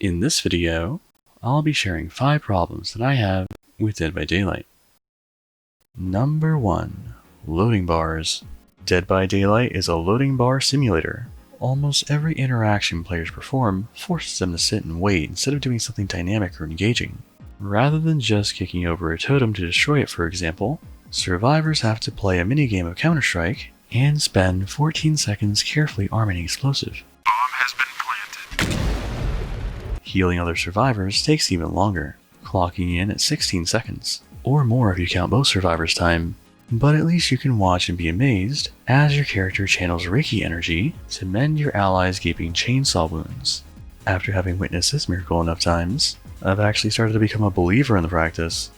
In this video, I'll be sharing 5 problems that I have with Dead by Daylight. Number 1. Loading bars. Dead by Daylight is a loading bar simulator. Almost every interaction players perform forces them to sit and wait instead of doing something dynamic or engaging. Rather than just kicking over a totem to destroy it, for example, survivors have to play a minigame of Counter-Strike and spend 14 seconds carefully arming an explosive. Bomb has been planted. Healing other survivors takes even longer, clocking in at 16 seconds, or more if you count both survivors' time. But at least you can watch and be amazed as your character channels Reiki energy to mend your allies' gaping chainsaw wounds. After having witnessed this miracle enough times, I've actually started to become a believer in the practice.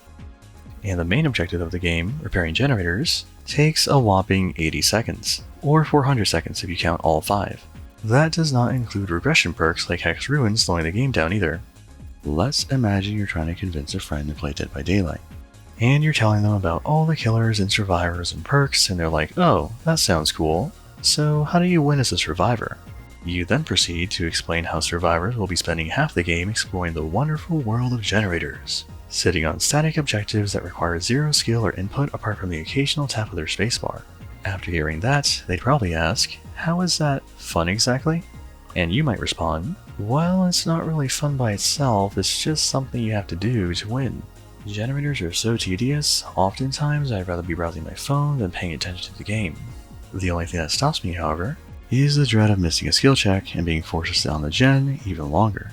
And the main objective of the game, repairing generators, takes a whopping 80 seconds, or 400 seconds if you count all 5. That does not include regression perks like Hex Ruin slowing the game down either. Let's imagine you're trying to convince a friend to play Dead by Daylight, and you're telling them about all the killers and survivors and perks, and they're like, oh, that sounds cool. So how do you win as a survivor? You then proceed to explain how survivors will be spending half the game exploring the wonderful world of generators, sitting on static objectives that require 0 skill or input apart from the occasional tap of their spacebar. After hearing that, they'd probably ask, how is that fun exactly? And you might respond, well, it's not really fun by itself, it's just something you have to do to win. Generators are so tedious, oftentimes I'd rather be browsing my phone than paying attention to the game. The only thing that stops me, however, is the dread of missing a skill check and being forced to stay on the gen even longer.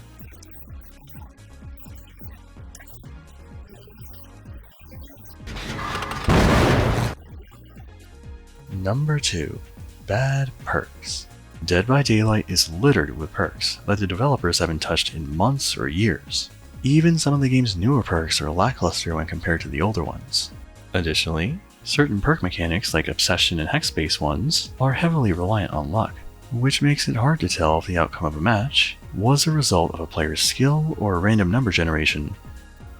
Number 2. Bad perks. Dead by Daylight is littered with perks that the developers haven't touched in months or years. Even some of the game's newer perks are lackluster when compared to the older ones. Additionally, certain perk mechanics like Obsession and Hex-based ones are heavily reliant on luck, which makes it hard to tell if the outcome of a match was a result of a player's skill or a random number generation.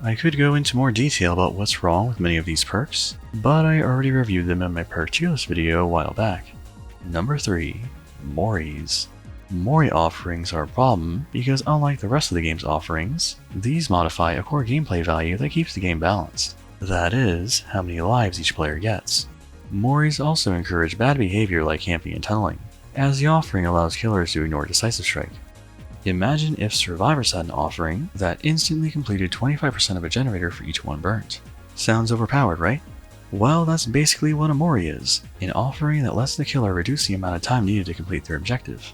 I could go into more detail about what's wrong with many of these perks, but I already reviewed them in my perk tier list video a while back. Number 3. Moris. Mori offerings are a problem because unlike the rest of the game's offerings, these modify a core gameplay value that keeps the game balanced. That is, how many lives each player gets. Moris also encourage bad behavior like camping and tunneling, as the offering allows killers to ignore Decisive Strike. Imagine if survivors had an offering that instantly completed 25% of a generator for each one burnt. Sounds overpowered, right? Well, that's basically what a Mori is, an offering that lets the killer reduce the amount of time needed to complete their objective.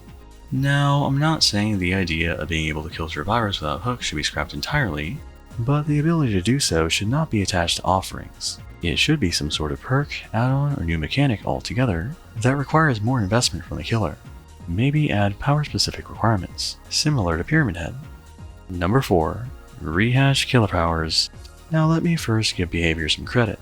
Now, I'm not saying the idea of being able to kill survivors without hooks should be scrapped entirely, but the ability to do so should not be attached to offerings. It should be some sort of perk, add-on, or new mechanic altogether that requires more investment from the killer. Maybe add power-specific requirements, similar to Pyramid Head. Number 4. Rehashed killer powers. Now let me first give behavior some credit.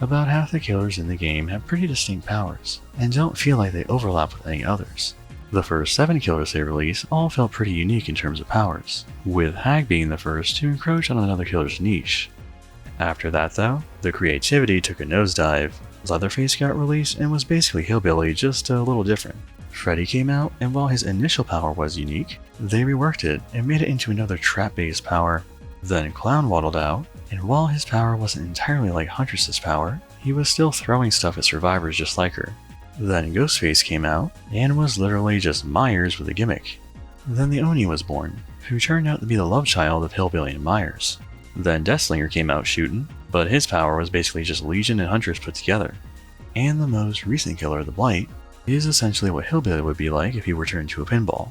About half the killers in the game have pretty distinct powers, and don't feel like they overlap with any others. The first 7 killers they release all felt pretty unique in terms of powers, with Hag being the first to encroach on another killer's niche. After that though, the creativity took a nosedive. Leatherface got released and was basically Hillbilly, just a little different. Freddy came out, and while his initial power was unique, they reworked it and made it into another trap-based power. Then Clown waddled out, and while his power wasn't entirely like Huntress's power, he was still throwing stuff at survivors just like her. Then Ghostface came out, and was literally just Myers with a gimmick. Then the Oni was born, who turned out to be the love child of Hillbilly and Myers. Then Deathslinger came out shooting, but his power was basically just Legion and Huntress put together. And the most recent killer, the Blight, is essentially what Hillbilly would be like if he were turned into a pinball.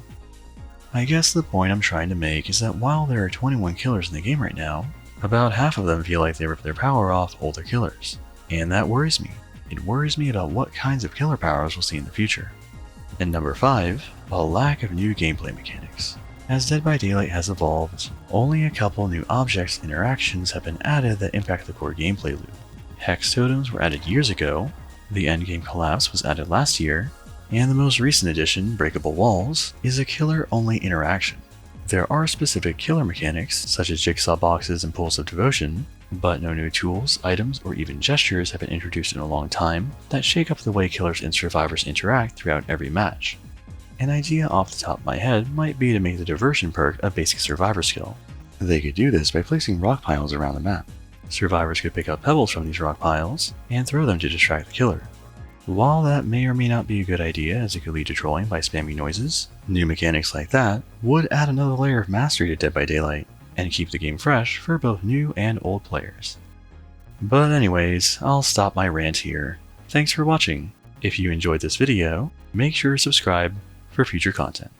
I guess the point I'm trying to make is that while there are 21 killers in the game right now, about half of them feel like they ripped their power off older killers. And that worries me. It worries me about what kinds of killer powers we'll see in the future. And number 5, a lack of new gameplay mechanics. As Dead by Daylight has evolved, only a couple new objects and interactions have been added that impact the core gameplay loop. Hex totems were added years ago, the endgame collapse was added last year, and the most recent addition, Breakable Walls, is a killer-only interaction. There are specific killer mechanics, such as jigsaw boxes and pools of devotion, but no new tools, items, or even gestures have been introduced in a long time that shake up the way killers and survivors interact throughout every match. An idea off the top of my head might be to make the diversion perk a basic survivor skill. They could do this by placing rock piles around the map. Survivors could pick up pebbles from these rock piles and throw them to distract the killer. While that may or may not be a good idea as it could lead to trolling by spamming noises, new mechanics like that would add another layer of mastery to Dead by Daylight and keep the game fresh for both new and old players. But anyways, I'll stop my rant here. Thanks for watching. If you enjoyed this video, make sure to subscribe for future content.